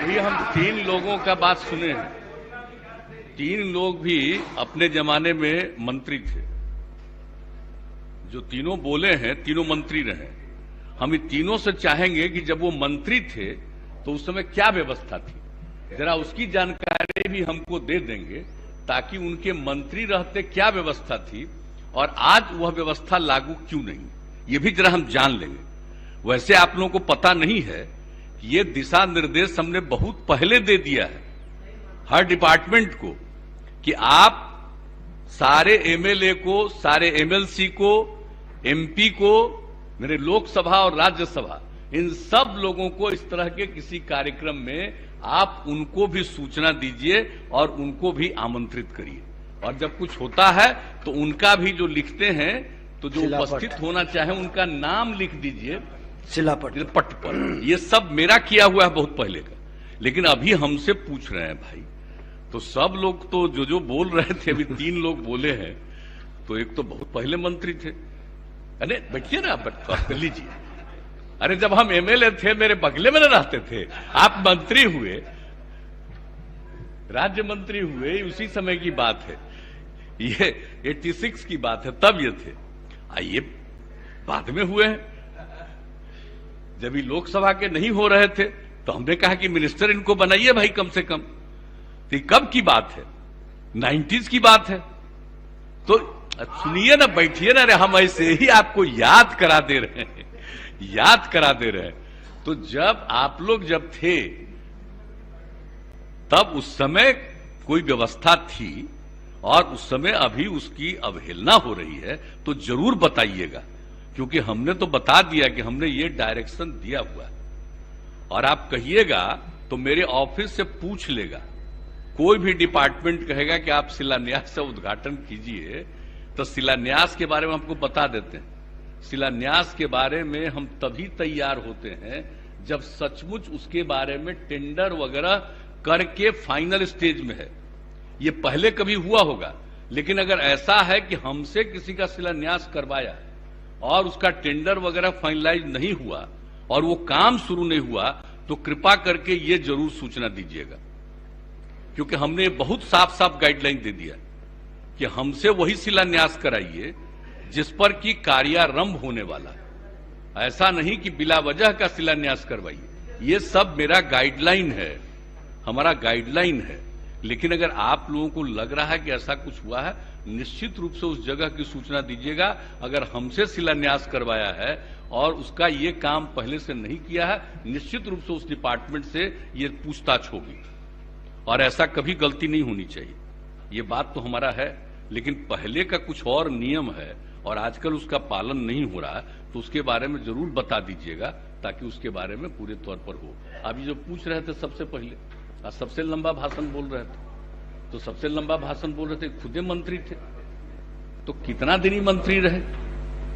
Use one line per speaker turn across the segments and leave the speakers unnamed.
अभी हम 3 लोगों का बात सुने हैं। 3 लोग भी अपने जमाने में मंत्री थे। जो तीनों बोले हैं, तीनों मंत्री रहे। हम इन तीनों से चाहेंगे कि जब वो मंत्री थे तो उस समय क्या व्यवस्था थी, जरा उसकी जानकारी भी हमको दे देंगे, ताकि उनके मंत्री रहते क्या व्यवस्था थी और आज वह व्यवस्था लागू क्यों नहीं, ये भी जरा हम जान लेंगे। वैसे आप लोगों को पता नहीं है कि ये दिशा निर्देश हमने बहुत पहले दे दिया है हर डिपार्टमेंट को, कि आप सारे एमएलए को, सारे एमएलसी को, एमपी को, मेरे लोकसभा और राज्यसभा, इन सब लोगों को इस तरह के किसी कार्यक्रम में आप उनको भी सूचना दीजिए और उनको भी आमंत्रित करिए। और जब कुछ होता है तो उनका भी जो लिखते हैं, तो जो उपस्थित होना चाहे उनका नाम लिख दीजिए पट पर। ये सब मेरा किया हुआ है बहुत पहले का, लेकिन अभी हमसे पूछ रहे हैं भाई। तो सब लोग तो जो बोल रहे थे, अभी 3 लोग बोले हैं, तो एक तो बहुत पहले मंत्री थे। अरे बैठिए ना, कर लीजिए। अरे जब हम एमएलए थे मेरे बगले में न रहते थे, आप मंत्री हुए, राज्य मंत्री हुए, उसी समय की बात है। ये 86 की बात है, तब ये थे। ये बाद में हुए हैं। जब ये लोकसभा के नहीं हो रहे थे तो हमने कहा कि मिनिस्टर इनको बनाइए भाई कम से कम। तो कब की बात है? 90s की बात है। तो सुनिए ना, बैठिए ना। रे हम ऐसे ही आपको याद करा दे रहे हैं, याद करा दे रहे हैं। तो जब आप लोग जब थे तब उस समय कोई व्यवस्था थी और उस समय अभी उसकी अवहेलना हो रही है, तो जरूर बताइएगा, क्योंकि हमने तो बता दिया कि हमने ये डायरेक्शन दिया हुआ है। और आप कहिएगा तो मेरे ऑफिस से पूछ लेगा। कोई भी डिपार्टमेंट कहेगा कि आप शिलान्यास से उद्घाटन कीजिए, तो शिलान्यास के बारे में हमको बता देते हैं। शिलान्यास के बारे में हम तभी तैयार होते हैं जब सचमुच उसके बारे में टेंडर वगैरह करके फाइनल स्टेज में है। ये पहले कभी हुआ होगा, लेकिन अगर ऐसा है कि हमसे किसी का शिलान्यास करवाया और उसका टेंडर वगैरह फाइनलाइज नहीं हुआ और वो काम शुरू नहीं हुआ, तो कृपा करके ये जरूर सूचना दीजिएगा। क्योंकि हमने बहुत साफ साफ गाइडलाइन दे दिया कि हमसे वही शिलान्यास कराइए जिस पर कि कार्यारंभ होने वाला है। ऐसा नहीं कि बिला वजह का शिलान्यास करवाइए। ये सब मेरा गाइडलाइन है, हमारा गाइडलाइन है। लेकिन अगर आप लोगों को लग रहा है कि ऐसा कुछ हुआ है, निश्चित रूप से उस जगह की सूचना दीजिएगा। अगर हमसे शिलान्यास करवाया है और उसका ये काम पहले से नहीं किया है, निश्चित रूप से उस डिपार्टमेंट से ये पूछताछ होगी और ऐसा कभी गलती नहीं होनी चाहिए। ये बात तो हमारा है, लेकिन पहले का कुछ और नियम है और आजकल उसका पालन नहीं हो रहा है, तो उसके बारे में जरूर बता दीजिएगा, ताकि उसके बारे में पूरे तौर पर हो। अभी जो पूछ रहे थे सबसे पहले, आज सबसे लंबा भाषण बोल रहे थे, तो सबसे लंबा भाषण बोल रहे थे, खुदे मंत्री थे, तो कितना दिन ही मंत्री रहे।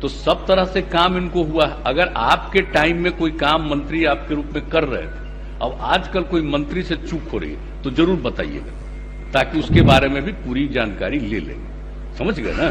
तो सब तरह से काम इनको हुआ है। अगर आपके टाइम में कोई काम मंत्री आपके रूप में कर रहे थे, अब आजकल कोई मंत्री से चूक हो रही है, तो जरूर बताइएगा, ताकि उसके बारे में भी पूरी जानकारी ले लेंगे। समझ गए ना?